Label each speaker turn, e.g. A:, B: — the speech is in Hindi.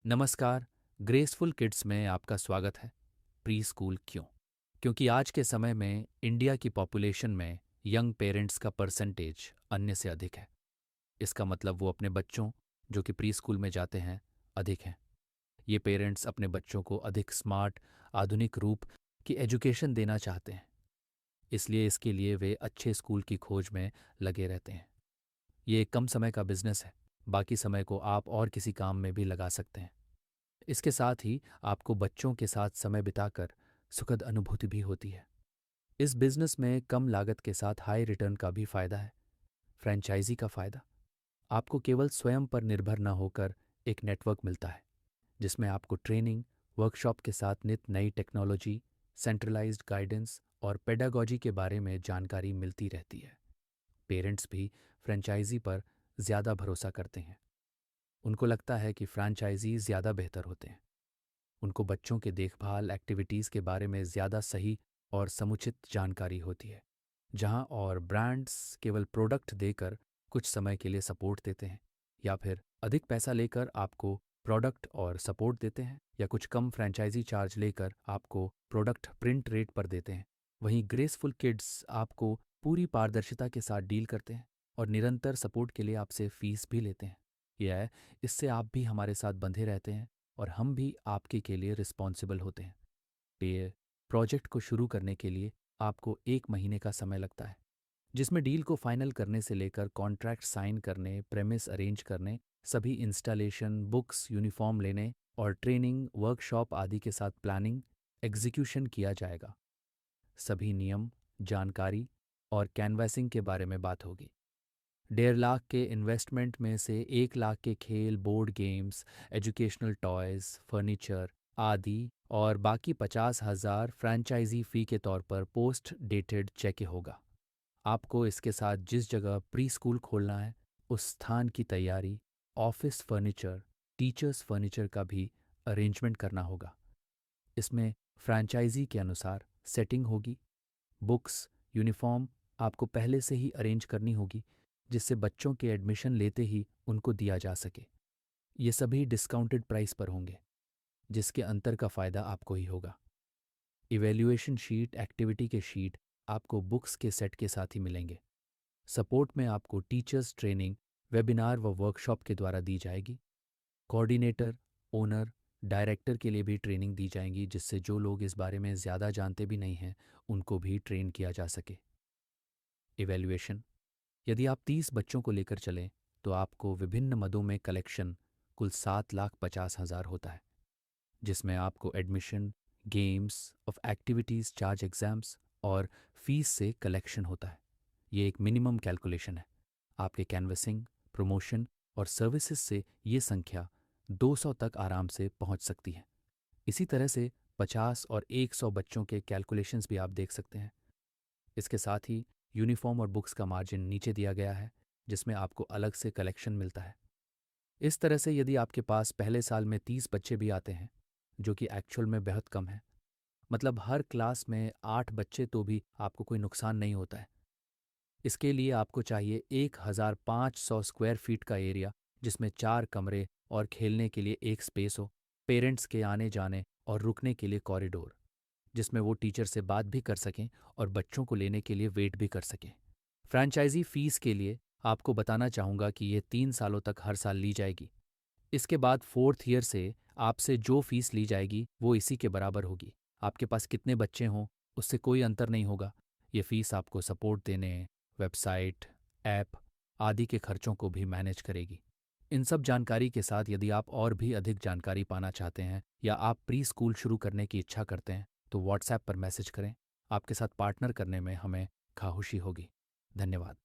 A: नमस्कार। ग्रेसफुल किड्स में आपका स्वागत है। प्री स्कूल क्यों? क्योंकि आज के समय में इंडिया की पॉपुलेशन में यंग पेरेंट्स का परसेंटेज अन्य से अधिक है। इसका मतलब वो अपने बच्चों जो कि प्री स्कूल में जाते हैं अधिक हैं। ये पेरेंट्स अपने बच्चों को अधिक स्मार्ट, आधुनिक रूप की एजुकेशन देना चाहते हैं। इसलिए इसके लिए वे अच्छे स्कूल की खोज में लगे रहते हैं। ये एक कम समय का बिजनेस है। बाकी समय को आप और किसी काम में भी लगा सकते हैं। इसके साथ ही आपको बच्चों के साथ समय बिताकर सुखद अनुभूति भी होती है। इस बिजनेस में कम लागत के साथ हाई रिटर्न का भी फायदा है। फ्रेंचाइजी का फायदा, आपको केवल स्वयं पर निर्भर न होकर एक नेटवर्क मिलता है जिसमें आपको ट्रेनिंग, वर्कशॉप के साथ नित नई टेक्नोलॉजी, सेंट्रलाइज्ड गाइडेंस और पेडागॉजी के बारे में जानकारी मिलती रहती है। पेरेंट्स भी फ्रेंचाइजी पर ज़्यादा भरोसा करते हैं। उनको लगता है कि फ्रेंचाइजी ज़्यादा बेहतर होते हैं। उनको बच्चों के देखभाल एक्टिविटीज़ के बारे में ज़्यादा सही और समुचित जानकारी होती है। जहां और ब्रांड्स केवल प्रोडक्ट देकर कुछ समय के लिए सपोर्ट देते हैं या फिर अधिक पैसा लेकर आपको प्रोडक्ट और सपोर्ट देते हैं या कुछ कम फ्रेंचाइजी चार्ज लेकर आपको प्रोडक्ट प्रिंट रेट पर देते हैं। वहीं ग्रेसफुल किड्स आपको पूरी पारदर्शिता के साथ डील करते हैं और निरंतर सपोर्ट के लिए आपसे फीस भी लेते हैं। यह है, इससे आप भी हमारे साथ बंधे रहते हैं और हम भी आपके के लिए रिस्पॉन्सिबल होते हैं। पे प्रोजेक्ट को शुरू करने के लिए आपको 1 महीने का समय लगता है, जिसमें डील को फाइनल करने से लेकर कॉन्ट्रैक्ट साइन करने, प्रेमिस अरेंज करने, सभी इंस्टॉलेशन, बुक्स, यूनिफॉर्म लेने और ट्रेनिंग, वर्कशॉप आदि के साथ प्लानिंग, एग्जीक्यूशन किया जाएगा। सभी नियम, जानकारी और कैनवासिंग के बारे में बात होगी। 1.5 लाख के इन्वेस्टमेंट में से 1 लाख के खेल, board games, educational toys, furniture आदि और बाकी 50,000 फ्रैंचाइजी फ़ी के तौर पर पोस्ट डेटेड चेक होगा। आपको इसके साथ जिस जगह प्री स्कूल खोलना है उस स्थान की तैयारी, ऑफिस फर्नीचर, टीचर्स फर्नीचर का भी अरेंजमेंट करना होगा। इसमें फ्रैंचाइजी के अनुसार सेटिंग होगी। बुक्स, यूनिफॉर्म आपको पहले से ही अरेंज करनी होगी जिससे बच्चों के एडमिशन लेते ही उनको दिया जा सके। ये सभी डिस्काउंटेड प्राइस पर होंगे जिसके अंतर का फ़ायदा आपको ही होगा। इवैल्यूएशन शीट, एक्टिविटी के शीट आपको बुक्स के सेट के साथ ही मिलेंगे। सपोर्ट में आपको टीचर्स ट्रेनिंग, वेबिनार व वर्कशॉप के द्वारा दी जाएगी। कोऑर्डिनेटर, ओनर, डायरेक्टर के लिए भी ट्रेनिंग दी जाएगी जिससे जो लोग इस बारे में ज़्यादा जानते भी नहीं हैं उनको भी ट्रेन किया जा सके। इवैल्यूएशन, यदि आप 30 बच्चों को लेकर चलें तो आपको विभिन्न मदों में कलेक्शन कुल 7,50,000 होता है, जिसमें आपको admission, games of activities, charge exams और फीस से कलेक्शन होता है। ये एक मिनिमम कैलकुलेशन है। आपके कैनवसिंग, प्रमोशन और सर्विसेज से ये संख्या 200 तक आराम से पहुंच सकती है। इसी तरह से 50 और 100 बच्चों के कैलकुलेशंस भी आप देख सकते हैं। इसके साथ ही यूनिफॉर्म और बुक्स का मार्जिन नीचे दिया गया है जिसमें आपको अलग से कलेक्शन मिलता है। इस तरह से यदि आपके पास पहले साल में 30 बच्चे भी आते हैं, जो कि एक्चुअल में बहुत कम है, मतलब हर क्लास में 8 बच्चे, तो भी आपको कोई नुकसान नहीं होता है। इसके लिए आपको चाहिए 1,500 स्क्वायर फीट का एरिया जिसमें 4 कमरे और खेलने के लिए एक स्पेस हो, पेरेंट्स के आने जाने और रुकने के लिए कॉरिडोर जिसमें वो टीचर से बात भी कर सकें और बच्चों को लेने के लिए वेट भी कर सकें। फ्रैंचाइजी फीस के लिए आपको बताना चाहूँगा कि ये 3 सालों तक हर साल ली जाएगी। इसके बाद 4th ईयर से आपसे जो फीस ली जाएगी वो इसी के बराबर होगी। आपके पास कितने बच्चे हों उससे कोई अंतर नहीं होगा। ये फीस आपको सपोर्ट देने, वेबसाइट, ऐप आदि के खर्चों को भी मैनेज करेगी। इन सब जानकारी के साथ यदि आप और भी अधिक जानकारी पाना चाहते हैं या आप प्री स्कूल शुरू करने की इच्छा करते हैं तो व्हाट्सएप पर मैसेज करें। आपके साथ पार्टनर करने में हमें खाहुशी होगी। धन्यवाद।